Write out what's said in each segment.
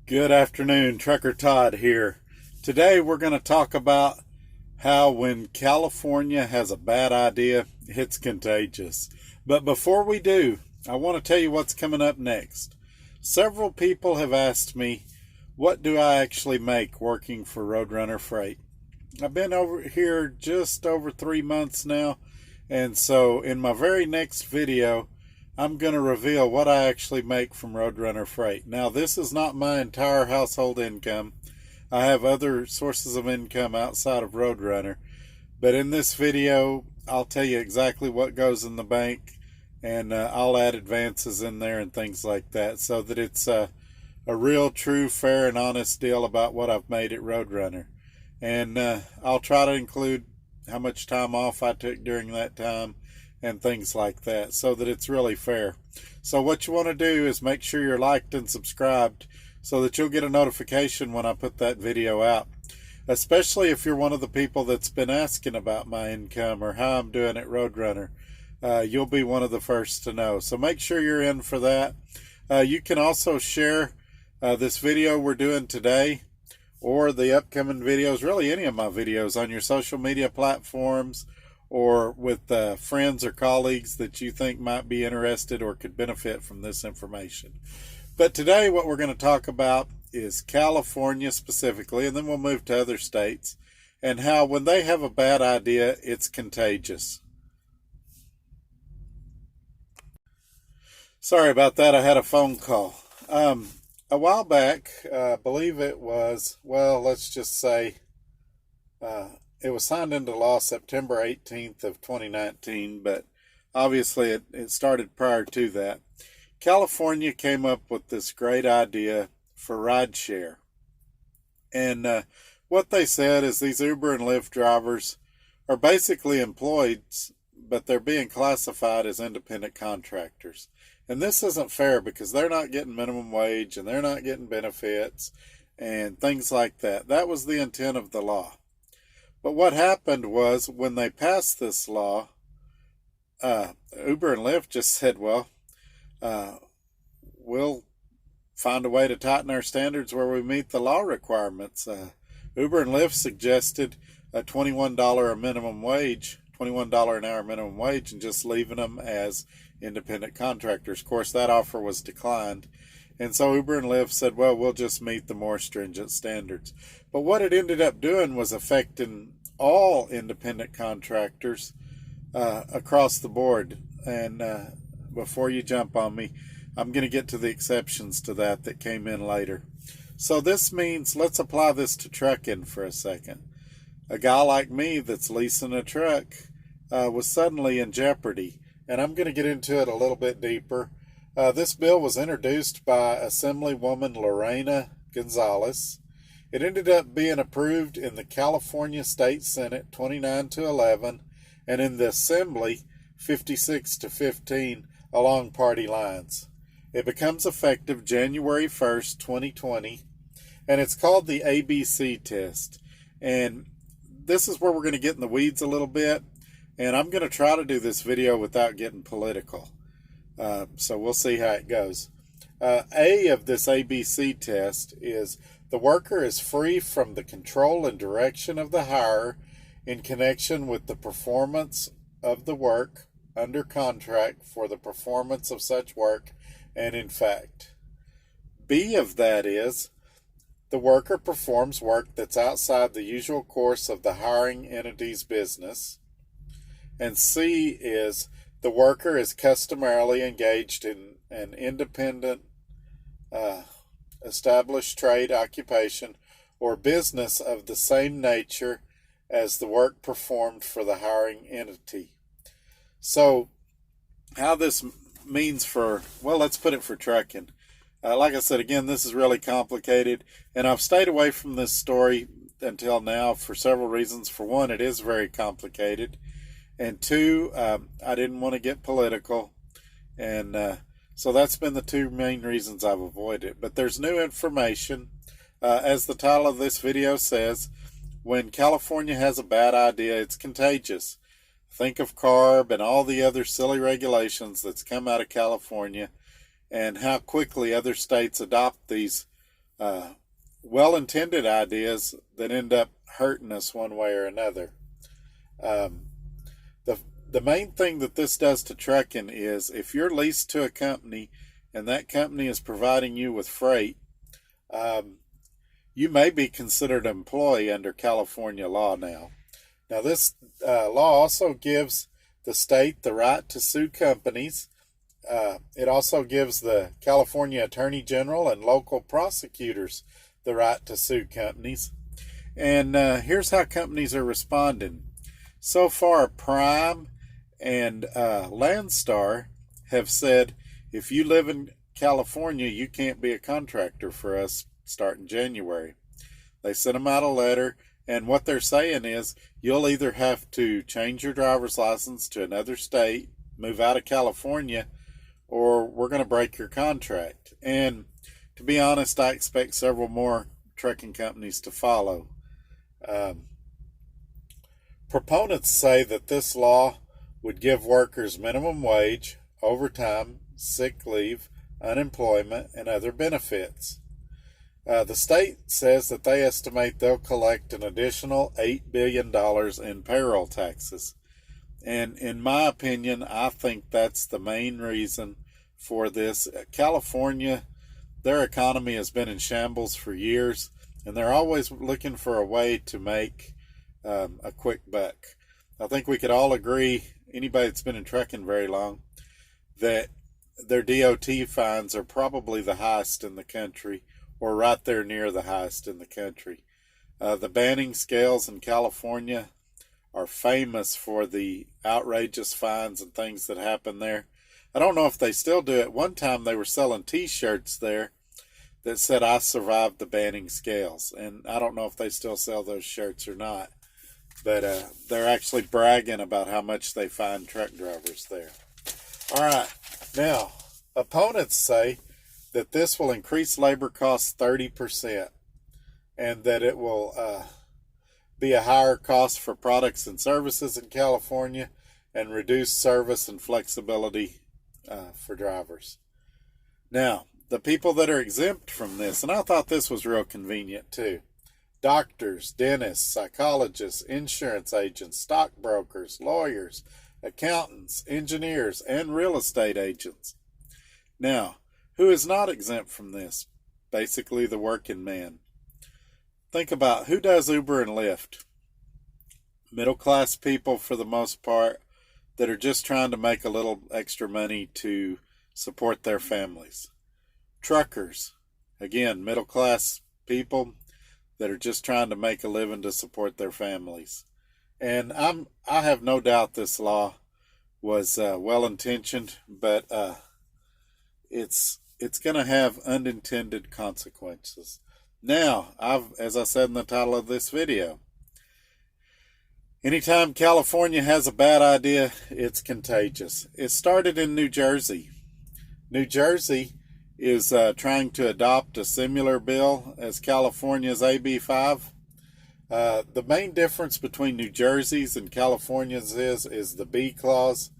Good afternoon, Trucker Todd here. Today we're going to talk about how when California has a bad idea, it's contagious. But before we do, I want to tell you what's coming up next. Several people have asked me, what do I actually make working for Roadrunner Freight? I've been over here just over 3 months now, and so in my very next video, I'm going to reveal what I actually make from Roadrunner Freight. Now, this is not my entire household income. I have other sources of income outside of Roadrunner. But in this video, I'll tell you exactly what goes in the bank, and I'll add advances in there and things like that so that it's a real, true, fair, and honest deal about what I've made at Roadrunner. And I'll try to include how much time off I took during that time and things like that so that it's really fair. So what you want to do is make sure you're liked and subscribed so that you'll get a notification when I put that video out, especially if you're one of the people that's been asking about my income or how I'm doing at Roadrunner. You'll be one of the first to know, so make sure you're in for that. You can also share this video we're doing today or the upcoming videos, really any of my videos, on your social media platforms or with friends or colleagues that you think might be interested or could benefit from this information. But today what we're going to talk about is California specifically, and then we'll move to other states, and how when they have a bad idea, it's contagious. Sorry about that, I had a phone call. A while back, I believe it was, well, let's just say, it was signed into law September 18th of 2019, but obviously it started prior to that. California came up with this great idea for rideshare. And what they said is these Uber and Lyft drivers are basically employed, but they're being classified as independent contractors. And this isn't fair because they're not getting minimum wage and they're not getting benefits and things like that. That was the intent of the law. But what happened was when they passed this law, Uber and Lyft just said, well, we'll find a way to tighten our standards where we meet the law requirements. Uber and Lyft suggested a $21 a minimum wage, $21 an hour minimum wage, and just leaving them as independent contractors. Of course, that offer was declined. And so Uber and Lyft said, well, we'll just meet the more stringent standards. But what it ended up doing was affecting all independent contractors across the board. And before you jump on me, I'm going to get to the exceptions to that came in later. So this means, let's apply this to trucking for a second. A guy like me that's leasing a truck was suddenly in jeopardy. And I'm going to get into it a little bit deeper. This bill was introduced by Assemblywoman Lorena Gonzalez. It ended up being approved in the California State Senate 29-11 and in the Assembly 56-15 along party lines. It becomes effective January 1st, 2020, and it's called the ABC test. And this is where we're going to get in the weeds a little bit, and I'm going to try to do this video without getting political. So we'll see how it goes. A of this ABC test is the worker is free from the control and direction of the hirer in connection with the performance of the work under contract for the performance of such work and in fact. B of that is the worker performs work that's outside the usual course of the hiring entity's business. And C is the worker is customarily engaged in an independent, established trade, occupation, or business of the same nature as the work performed for the hiring entity. So, how this means for, well, let's put it for trucking. Like I said, again, this is really complicated, and I've stayed away from this story until now for several reasons. For one, it is very complicated. And two, I didn't want to get political. And so that's been the two main reasons I've avoided it. But there's new information. As the title of this video says, when California has a bad idea, it's contagious. Think of CARB and all the other silly regulations that's come out of California and how quickly other states adopt these well-intended ideas that end up hurting us one way or another. Um, the main thing that this does to trucking is if you're leased to a company and that company is providing you with freight, um, you may be considered an employee under California law now. Now, this law also gives the state the right to sue companies. It also gives the California Attorney General and local prosecutors the right to sue companies. And here's how companies are responding. So far, Prime and Landstar have said if you live in California, you can't be a contractor for us starting January. They sent them out a letter, and what they're saying is you'll either have to change your driver's license to another state, move out of California, or we're going to break your contract. And to be honest, I expect several more trucking companies to follow. Proponents say that this law would give workers minimum wage, overtime, sick leave, unemployment, and other benefits. The state says that they estimate they'll collect an additional $8 billion in payroll taxes. And in my opinion, I think that's the main reason for this. California, their economy has been in shambles for years, and they're always looking for a way to make a quick buck. I think we could all agree, anybody that's been in trucking very long, that their DOT fines are probably the highest in the country, or right there near the highest in the country. The banning scales in California are famous for the outrageous fines and things that happen there. I don't know if they still do it. One time they were selling t-shirts there that said, "I survived the banning scales." And I don't know if they still sell those shirts or not. But they're actually bragging about how much they fine truck drivers there. All right. Now, opponents say that this will increase labor costs 30% and that it will be a higher cost for products and services in California and reduce service and flexibility for drivers. Now, the people that are exempt from this, and I thought this was real convenient too: doctors, dentists, psychologists, insurance agents, stockbrokers, lawyers, accountants, engineers, and real estate agents. Now, who is not exempt from this? Basically, the working man. Think about who does Uber and Lyft. Middle class people, for the most part, that are just trying to make a little extra money to support their families. Truckers, again, middle class people that are just trying to make a living to support their families. And I have no doubt this law was well intentioned, but it's going to have unintended consequences. Now, as I said in the title of this video, anytime California has a bad idea, it's contagious. It started in New Jersey. New Jersey is trying to adopt a similar bill as California's AB5. The main difference between New Jersey's and California's is the B clause.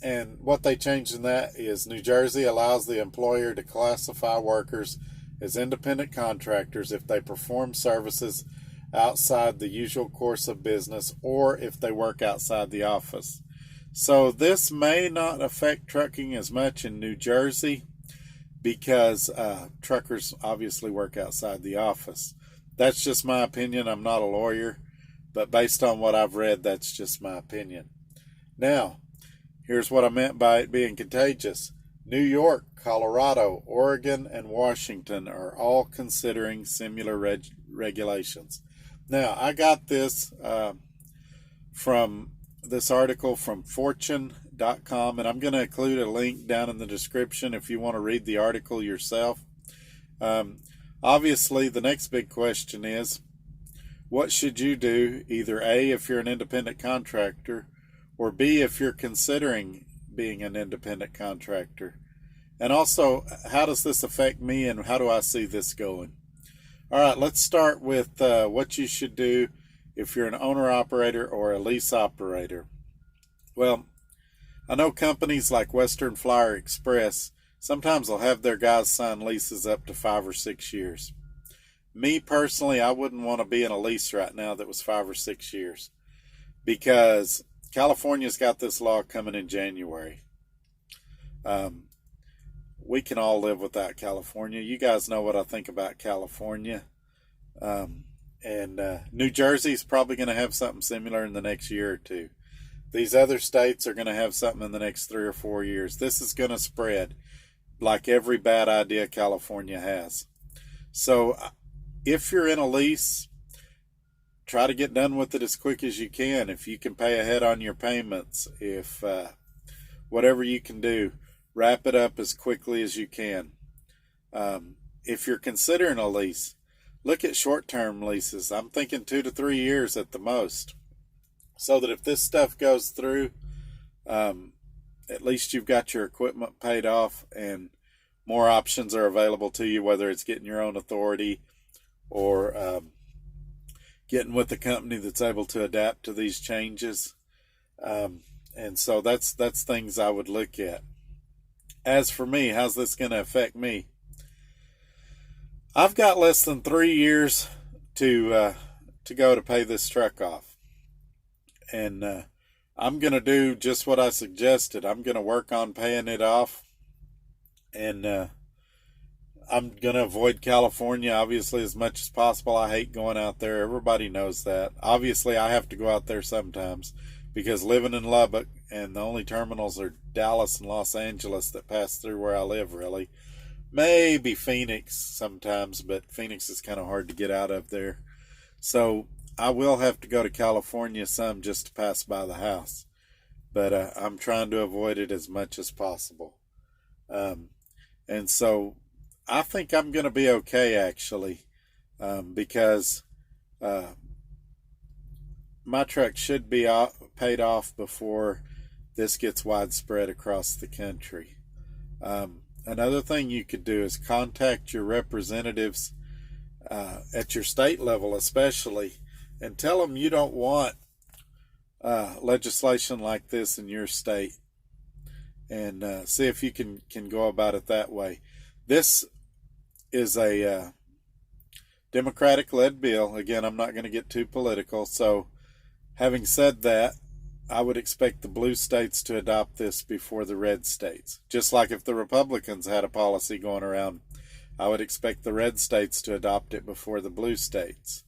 And what they changed in that is New Jersey allows the employer to classify workers as independent contractors if they perform services outside the usual course of business or if they work outside the office. So this may not affect trucking as much in New Jersey because truckers obviously work outside the office. That's just my opinion. I'm not a lawyer, but based on what I've read, that's just my opinion. Now, here's what I meant by it being contagious. New York, Colorado, Oregon, and Washington are all considering similar regulations. Now, I got this from this article from fortune.com, and I'm going to include a link down in the description if you want to read the article yourself. Obviously, the next big question is, what should you do, either A, if you're an independent contractor, or B, if you're considering being an independent contractor? And also, how does this affect me and how do I see this going? All right, let's start with what you should do if you're an owner-operator or a lease operator. Well, I know companies like Western Flyer Express sometimes they'll have their guys sign leases up to 5 or 6 years. Me personally, I wouldn't want to be in a lease right now that was 5 or 6 years, because California's got this law coming in January. We can all live without California. You guys know what I think about California. And New Jersey's probably going to have something similar in the next year or two. These other states are going to have something in the next 3 or 4 years. This is going to spread like every bad idea California has. So if you're in a lease, try to get done with it as quick as you can. If you can pay ahead on your payments, if whatever you can do, wrap it up as quickly as you can. If you're considering a lease, look at short-term leases. I'm thinking 2 to 3 years at the most, so that if this stuff goes through, at least you've got your equipment paid off and more options are available to you, whether it's getting your own authority or getting with a company that's able to adapt to these changes. And so that's things I would look at. As for me, how's this going to affect me? I've got less than 3 years to go to pay this truck off, and I'm going to do just what I suggested. I'm going to work on paying it off, and I'm going to avoid California, obviously, as much as possible. I hate going out there. Everybody knows that. Obviously, I have to go out there sometimes, because living in Lubbock, and the only terminals are Dallas and Los Angeles that pass through where I live, really. Maybe Phoenix sometimes, but Phoenix is kind of hard to get out of there. So I will have to go to California some just to pass by the house. But I'm trying to avoid it as much as possible. And so I think I'm going to be okay, actually, because my truck should be paid off before this gets widespread across the country. Another thing you could do is contact your representatives at your state level, especially, and tell them you don't want legislation like this in your state, and see if you can go about it that way. This is a Democratic-led bill. Again, I'm not going to get too political. So having said that, I would expect the blue states to adopt this before the red states. Just like if the Republicans had a policy going around, I would expect the red states to adopt it before the blue states.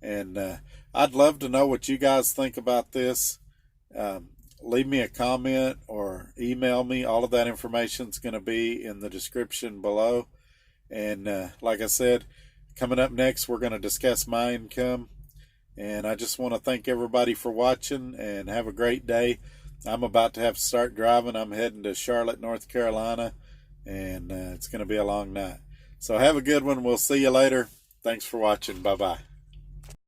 And I'd love to know what you guys think about this. Leave me a comment or email me. All of that information is going to be in the description below. And like I said, coming up next, we're going to discuss my income. And I just want to thank everybody for watching, and have a great day. I'm about to have to start driving. I'm heading to Charlotte, North Carolina, and it's going to be a long night. So have a good one. We'll see you later. Thanks for watching. Bye-bye.